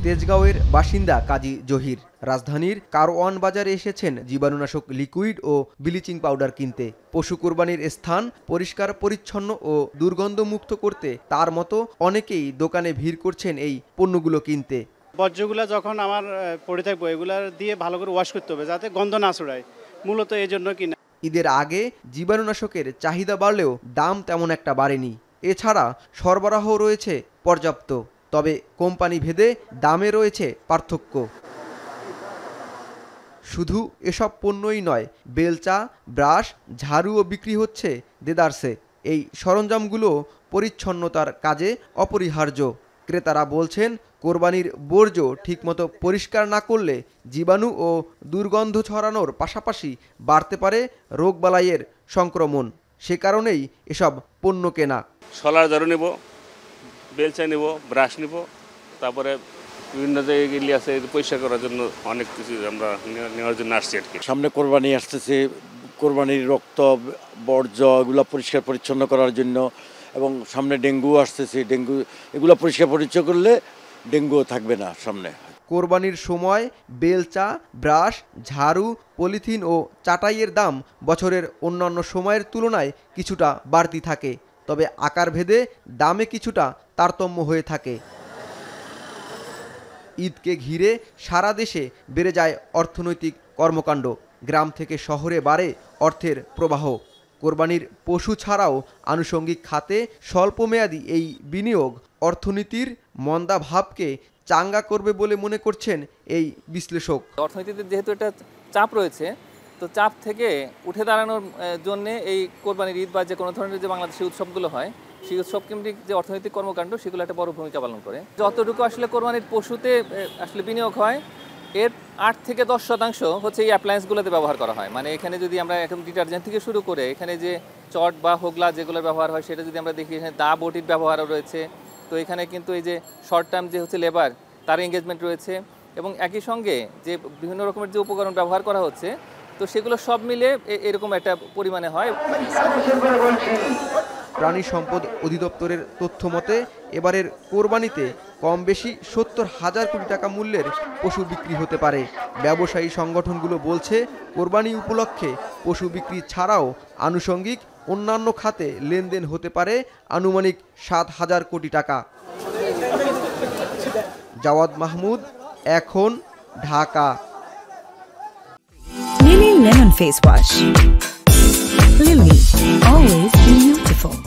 তেজগাঁওয়ের বাসিন্দা কাজী জহির রাজধানীর কারওয়ান বাজারে এসেছেন জীবাণুনাশক লিকুইড ও ব্লিচিং পাউডার কিনতে। পশু কোরবানির স্থান পরিষ্কার পরিচ্ছন্ন ও দুর্গন্ধমুক্ত করতে তার মতো অনেকেই দোকানে ভিড় করছেন এই পণ্যগুলো কিনতে। বর্জ্যগুলো যখন আমার পড়ে থাকবো এগুলা দিয়ে ভালো করে ওয়াশ করতে হবে যাতে গন্ধ না ছড়ায়, মূলত এই জন্য কিনা। ঈদের আগে জীবাণুনাশকের চাহিদা বাড়লেও দাম তেমন একটা বাড়েনি। এছাড়া সরবরাহ রয়েছে পর্যাপ্ত, তবে কোম্পানি ভেদে দামে রয়েছে পার্থক্য। শুধু এসব পণ্যই নয়, বেলচা, ব্রাশ, ঝাড়ুও বিক্রি হচ্ছে দেদারসে। এই সরঞ্জামগুলো পরিচ্ছন্নতার কাজে অপরিহার্য। ক্রেতারা বলছেন, কোরবানির বর্জ্য ঠিকমতো পরিষ্কার না করলে জীবাণু ও দুর্গন্ধ ছড়ানোর পাশাপাশি বাড়তে পারে রোগবালাইয়ের সংক্রমণ। সে কারণেই এসব পণ্য কেনা। সলার ঝাড়ু নেব, বেলচা নেব, ব্রাশ নেব, তারপরে বিভিন্ন জায়গায় আছে পরিষ্কার করার জন্য অনেক কিছু আমরা নেওয়ার জন্য আসছি আর কি। সামনে কোরবানি আসতেছে, কোরবানির রক্ত বর্জ্য এগুলো পরিষ্কার পরিচ্ছন্ন করার জন্য, এবং সামনে ডেঙ্গু আসতেছে, ডেঙ্গু এগুলো পরিষ্কার পরিচ্ছন্ন করলে ডেঙ্গুও থাকবে না সামনে। কোরবানির সময় বেলচা, ব্রাশ, ঝাড়ু, পলিথিন ও চাটাইয়ের দাম বছরের অন্যান্য সময়ের তুলনায় কিছুটা বাড়তি থাকে, তবে আকার ভেদে দামে কিছুটা তারতম্য হয়ে থাকে। ঈদকে ঘিরে সারা দেশে বেড়ে যায় অর্থনৈতিক কর্মকাণ্ড। গ্রাম থেকে শহরে বাড়ে অর্থের প্রবাহ। কোরবানির পশু ছাড়াও আনুষঙ্গিক খাতে স্বল্পমেয়াদী এই বিনিয়োগ অর্থনীতির মন্দা ভাবকে চাঙ্গা করবে বলে মনে করছেন এই বিশ্লেষক। অর্থনীতিতে যেহেতু এটা চাপ রয়েছে, তো চাপ থেকে উঠে দাঁড়ানোর জন্য এই কোরবানির ঈদ বা যে কোনো ধরনের যে বাংলাদেশের উৎসবগুলো হয়, সেই উৎসব কেন্দ্রিক যে অর্থনৈতিক কর্মকাণ্ড সেগুলো একটা বড় ভূমিকা পালন করে। যতটুকু আসলে কোরবানির পশুতে আসলে বিনিয়োগ হয়, এর 8 থেকে 10% হচ্ছে এই অ্যাপ্লায়েন্সগুলোতে ব্যবহার করা হয়। মানে এখানে যদি আমরা এখন ডিটারজেন্ট থেকে শুরু করে এখানে যে চট বা হোগলা যেগুলো ব্যবহার হয়, সেটা যদি আমরা দেখি এখানে দা বটির ব্যবহারও রয়েছে। তো এখানে কিন্তু এই যে শর্ট টার্ম যে হচ্ছে লেবার, তার এঙ্গেজমেন্ট রয়েছে, এবং একই সঙ্গে যে বিভিন্ন রকমের যে উপকরণ ব্যবহার করা হচ্ছে, তো সেগুলো সব মিলে এরকম একটা পরিমাণে হয়। প্রাণী সম্পদ অধিদপ্তরের তথ্য মতে এবারের কোরবানিতে কম বেশি 70,000 কোটি টাকা মূল্যের পশু বিক্রি হতে পারে। ব্যবসায়ী সংগঠনগুলো বলছে, কোরবানি উপলক্ষে পশু বিক্রি ছাড়াও আনুষঙ্গিক অন্যান্য খাতে লেনদেন হতে পারে আনুমানিক 7,000 কোটি টাকা। জাওয়াদ মাহমুদ, এখন, Dhaka. Lily Lemon Face Wash. Lily, always beautiful.